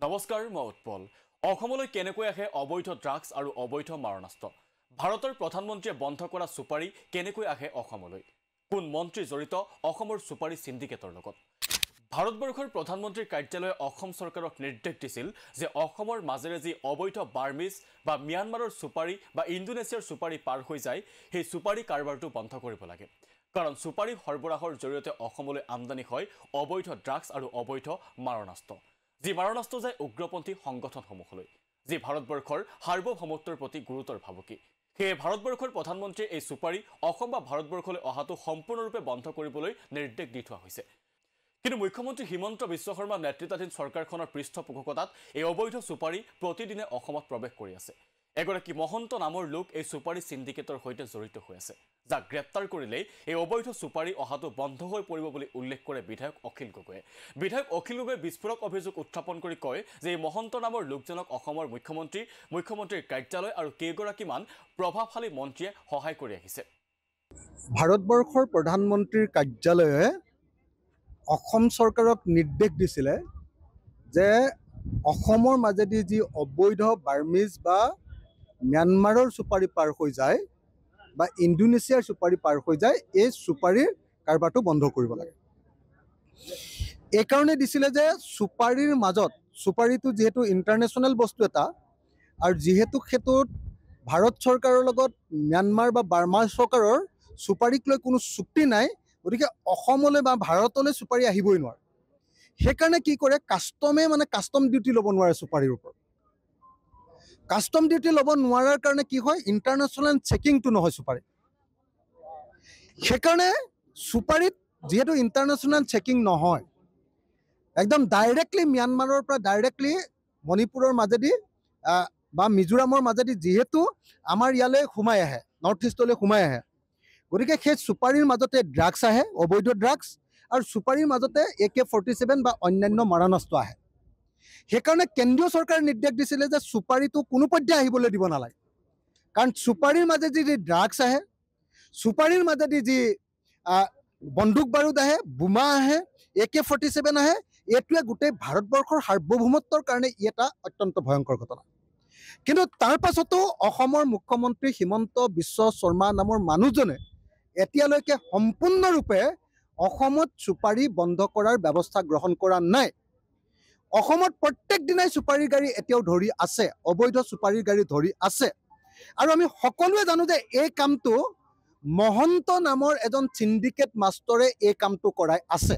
নমস্কাৰ, মই উৎপল। অসমলৈ কেনেকৈ আহে অবৈধ ড্ৰাগছ আৰু অবৈধ মাৰণাস্ত্ৰ? ভাৰতৰ প্ৰধানমন্ত্ৰীয়ে বন্ধ কৰা সুপাৰী কেনেকৈ আহে অসমলৈ? কোন মন্ত্ৰী জড়িত অসমৰ সুপাৰী সিন্ডিকেটৰ লগত? ভাৰতবৰ্ষৰ প্ৰধানমন্ত্ৰীৰ কাৰ্যালয়ে অসম চৰকাৰক নিৰ্দেশ দিছিল যে অসমৰ মাজেৰে যি অবৈধ বাৰ্মিজ বা ম্যানমাৰৰ সুপাৰী বা ইণ্ডোনেছিয়াৰ সুপাৰী পাৰ হৈ যায়, সেই সুপাৰী কাৰবাৰটো বন্ধ কৰিব লাগে। কাৰণ সুপাৰী সৰবৰাহৰ জৰিয়তে অসমলৈ আমদানি হয় অবৈধ ড্ৰাগছ আৰু অবৈধ মাৰণাস্ত্ৰ, যি মাৰণাস্ত্ৰ যায় উগ্ৰপন্থী সংগঠনসমূহলৈ, যি ভাৰতবৰ্ষৰ সাৰ্বভৌমত্বৰ প্ৰতি গুৰুতৰ ভাবুকি। সেয়ে ভাৰতবৰ্ষৰ প্ৰধানমন্ত্ৰীয়ে এই সুপাৰী অসম বা ভাৰতবৰ্ষলৈ অহাটো সম্পূৰ্ণৰূপে বন্ধ কৰিবলৈ নিৰ্দেশ দি থোৱা হৈছে। কিন্তু মুখ্যমন্ত্ৰী হিমন্ত বিশ্ব শৰ্মা নেতৃত্বাধীন চৰকাৰখনৰ পৃষ্ঠপোষকতাত এই অবৈধ সুপাৰী প্ৰতিদিনে অসমত প্ৰৱেশ কৰি আছে। এগৰাকী মহন্ত নামৰ লোক এই সুপাৰী সিন্ডিকেটৰ সৈতে জড়িত হৈ আছে, যাক গ্ৰেপ্তাৰ কৰিলেই এই অবৈধ সুপাৰী অহাটো বন্ধ হৈ পৰিব বুলি উল্লেখ কৰে বিধায়ক অখিল গগৈয়ে। বিধায়ক অখিল গগৈয়ে বিস্ফোৰক অভিযোগ উত্থাপন কৰি কয় যে এই মহন্ত নামৰ লোকজনক অসমৰ মুখ্যমন্ত্ৰীৰ কাৰ্যালয় আৰু কেইগৰাকীমান প্ৰভাৱশালী মন্ত্ৰীয়ে সহায় কৰি আহিছে। ভাৰতবৰ্ষৰ প্ৰধানমন্ত্ৰীৰ কাৰ্যালয়ে অসম চৰকাৰক নিৰ্দেশ দিছিলে যে অসমৰ মাজেদি যি অবৈধ বাৰ্মিজ বা ম্যানমাৰৰ সুপাৰী পাৰ হৈ যায় বা ইণ্ডোনেছিয়াৰ সুপাৰী পাৰ হৈ যায়, এই সুপাৰীৰ কাৰবাৰটো বন্ধ কৰিব লাগে। এইকাৰণে দিছিলে যে সুপাৰীৰ মাজত, সুপাৰীটো যিহেতু ইণ্টাৰনেশ্যনেল বস্তু এটা, আৰু যিহেতু সেইটোত ভাৰত চৰকাৰৰ লগত ম্যানমাৰ বা বাৰ্মাৰ চৰকাৰৰ সুপাৰীক লৈ কোনো চুক্তি নাই, গতিকে অসমলৈ বা ভাৰতলৈ সুপাৰী আহিবই নোৱাৰে। সেইকাৰণে কি কৰে, কাষ্টম ডিউটি ল'ব নোৱাৰে সুপাৰীৰ ওপৰত। কাষ্টম ডিউটি ল'ব নোৱাৰাৰ কাৰণে কি হয়, ইণ্টাৰনেশ্যনেল চেকিংটো নহয় সুপাৰী। সেইকাৰণে সুপাৰীত যিহেতু ইণ্টাৰনেশ্যনেল চেকিং নহয়, একদম ডাইৰেক্টলি ম্যানমাৰৰ পৰা ডাইৰেক্টলি মণিপুৰৰ মাজেদি বা মিজোৰামৰ মাজেদি যিহেতু আমাৰ ইয়ালৈ সোমাই আহে, নৰ্থ ইষ্টলৈ সোমাই আহে, গতিকে সেই সুপাৰীৰ মাজতে ড্ৰাগছ আহে, অবৈধ ড্ৰাগছ, আৰু সুপাৰীৰ মাজতে AK-47 বা অন্যান্য মাৰণাস্ত্ৰ আহে। সেইকাৰণে কেন্দ্ৰীয় চৰকাৰে নিৰ্দেশ দিছিলে যে সুপাৰীটো কোনো পৰ্যায়ে আহিবলৈ দিব নালাগে। কাৰণ সুপাৰীৰ মাজেদি যি ড্ৰাগছ আহে, সুপাৰীৰ মাজেদি যি বন্দুক বাৰুদ আহে, বোমা আহে, AK-47 আহে, এইটোৱে গোটেই ভাৰতবৰ্ষৰ সাৰ্বভৌমত্বৰ কাৰণে ই এটা অত্যন্ত ভয়ংকৰ ঘটনা। কিন্তু তাৰ পাছতো অসমৰ মুখ্যমন্ত্ৰী হিমন্ত বিশ্ব শৰ্মা নামৰ মানুহজনে এতিয়ালৈকে সম্পূৰ্ণৰূপে অসমত সুপাৰী বন্ধ কৰাৰ ব্যৱস্থা গ্ৰহণ কৰা নাই। অসমত প্ৰত্যেক দিনাই সুপাৰীৰ গাড়ী এতিয়াও ধৰি আছে, অবৈধ সুপাৰীৰ গাড়ী ধৰি আছে। আৰু আমি সকলোৱে জানো যে এই কামটো মহন্ত নামৰ এজন চিণ্ডিকেট মাষ্টৰে এই কামটো কৰাই আছে।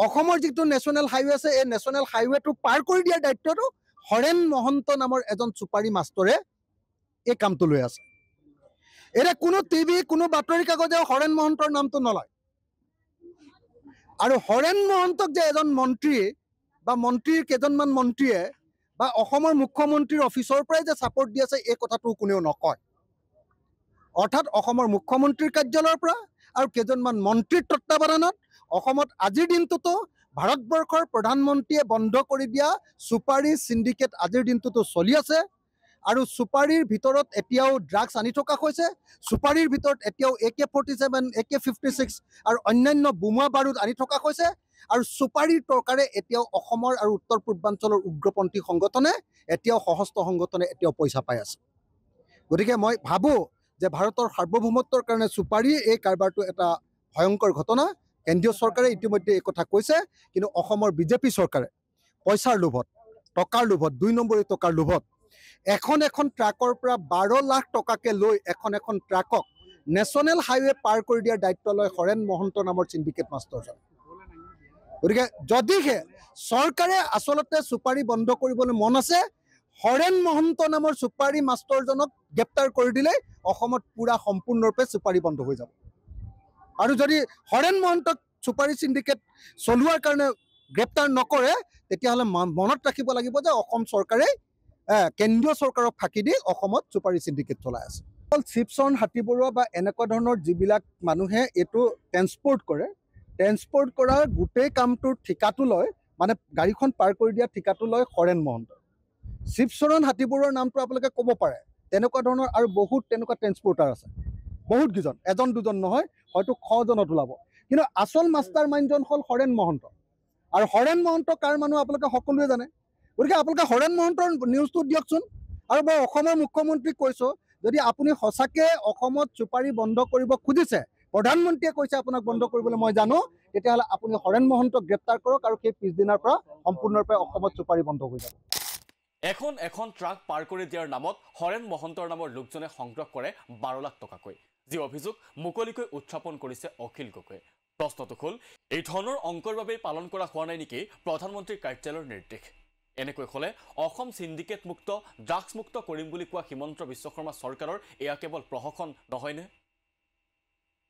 অসমৰ যিটো নেশ্যনেল হাইৱে আছে, এই নেশ্যনেল হাইৱেটো পাৰ কৰি দিয়াৰ দায়িত্বটো হৰেণ মহন্ত নামৰ এজন সুপাৰী মাষ্টৰে এই কামটো লৈ আছে। এতিয়া কোনো টিভি, কোনো বাতৰি কাগজে হৰেণ মহন্তৰ নামটো নলয়। আৰু হৰেণ মহন্তক যে এজন মন্ত্ৰী বা মন্ত্ৰীৰ কেইজনমান মন্ত্ৰীয়ে বা অসমৰ মুখ্যমন্ত্ৰীৰ অফিচৰ পৰাই যে ছাপৰ্ট দি আছে, এই কথাটো কোনেও নকয়। অৰ্থাৎ অসমৰ মুখ্যমন্ত্ৰীৰ কাৰ্যালয়ৰ পৰা আৰু কেইজনমান মন্ত্ৰীৰ তত্বাৱধানত অসমত আজিৰ দিনটোতো ভাৰতবৰ্ষৰ প্ৰধানমন্ত্ৰীয়ে বন্ধ কৰি দিয়া সুপাৰী সিন্ডিকেট আজিৰ দিনটোতো চলি আছে। আৰু সুপাৰীৰ ভিতৰত এতিয়াও ড্ৰাগছ আনি থকা হৈছে, সুপাৰীৰ ভিতৰত এতিয়াও AK-47, AK-56 আৰু অন্যান্য বোমা বাৰুদ আনি থকা হৈছে। আৰু সুপাৰীৰ টকাৰে এতিয়াও অসমৰ আৰু উত্তৰ পূৰ্বাঞ্চলৰ উগ্ৰপন্থী সংগঠনে, এতিয়াও সশস্ত্ৰ সংগঠনে এতিয়াও পইচা পাই আছে। গতিকে মই ভাবোঁ যে ভাৰতৰ সাৰ্বভৌমত্বৰ কাৰণে সুপাৰী এই কাৰবাৰটো এটা ভয়ংকৰ ঘটনা। কেন্দ্ৰীয় চৰকাৰে ইতিমধ্যে এই কথা কৈছে, কিন্তু অসমৰ বিজেপি চৰকাৰে পইচাৰ লোভত, টকাৰ লোভত, 2 নম্বৰী টকাৰ লোভত এখন ট্ৰাকৰ পৰা 12 লাখ টকাকে লৈ এখন ট্ৰাকক নেশ্যনেল হাইৱে পাৰ কৰি দিয়াৰ দায়িত্ব লয় হৰেণ মহন্ত নামৰ চিণ্ডিকেট মাষ্টৰজন। গতিকে যদিহে চৰকাৰে আচলতে সুপাৰী বন্ধ কৰিবলৈ মন আছে, হৰেণ মহন্ত নামৰ সুপাৰী মাষ্টৰজনক গ্ৰেপ্তাৰ কৰি দিলেই অসমত পুৰা সম্পূৰ্ণৰূপে সুপাৰী বন্ধ হৈ যাব। আৰু যদি হৰেণ মহন্তক সুপাৰী চিণ্ডিকেট চলোৱাৰ কাৰণে গ্ৰেপ্তাৰ নকৰে, তেতিয়াহ'লে মনত ৰাখিব লাগিব যে অসম চৰকাৰে কেন্দ্ৰীয় চৰকাৰক ফাঁকি দি অসমত সুপাৰী চিণ্ডিকেট চলাই আছে। অকল শিৱচৰণ হাতীবৰুৱা বা এনেকুৱা ধৰণৰ যিবিলাক মানুহে এইটো ট্ৰেন্সপৰ্ট কৰে, ট্ৰেন্সপৰ্ট কৰাৰ গোটেই কামটোৰ ঠিকাটো লয়, মানে গাড়ীখন পাৰ কৰি দিয়া ঠিকাটো লয় হৰেণ মহন্ত। শিৱচৰণ হাতীবৰুৱাৰ নামটো আপোনালোকে ক'ব পাৰে, তেনেকুৱা ধৰণৰ আৰু বহুত তেনেকুৱা ট্ৰেন্সপৰ্টাৰ আছে, বহুত কেইজন, এজন দুজন নহয়, হয়তো 100জনত ওলাব। কিন্তু আচল মাষ্টাৰ মাইণ্ডজন হ'ল হৰেণ মহন্ত। আৰু হৰেণ মহন্ত কাৰ মানুহ আপোনালোকে সকলোৱে জানে। গতিকে আপোনালোকে হৰেণ মহন্তৰ নিউজটো দিয়কচোন। আৰু মই অসমৰ মুখ্যমন্ত্ৰীক কৈছোঁ, যদি আপুনি সঁচাকৈ অসমত চুপাৰী বন্ধ কৰিব খুজিছে, প্ৰধানমন্ত্ৰীয়ে কৈছে আপোনাক বন্ধ কৰিবলৈ মই জানো, তেতিয়াহ'লে আপুনি হৰেণ মহন্তক গ্ৰেপ্তাৰ কৰক আৰু সেই পিছদিনাৰ পৰা সম্পূৰ্ণৰূপে অসমত চুপাৰী বন্ধ হৈ যাব। এখন ট্ৰাক পাৰ কৰি দিয়াৰ নামত হৰেণ মহন্তৰ নামৰ লোকজনে সংগ্ৰহ কৰে 12 লাখ টকাকৈ, যি অভিযোগ মুকলিকৈ উত্থাপন কৰিছে অখিল গগৈয়ে। প্ৰশ্নটো হ'ল, এই ধৰণৰ অংকৰ বাবেই পালন কৰা হোৱা নাই নেকি প্ৰধানমন্ত্ৰীৰ কাৰ্যালয়ৰ নিৰ্দেশ? এনেকৈ হ'লে অসম চিণ্ডিকেট মুক্ত, ড্ৰাগছ মুক্ত কৰিম বুলি কোৱা হিমন্ত বিশ্ব শৰ্মা চৰকাৰৰ এয়া কেৱল প্ৰহসন নহয়নে?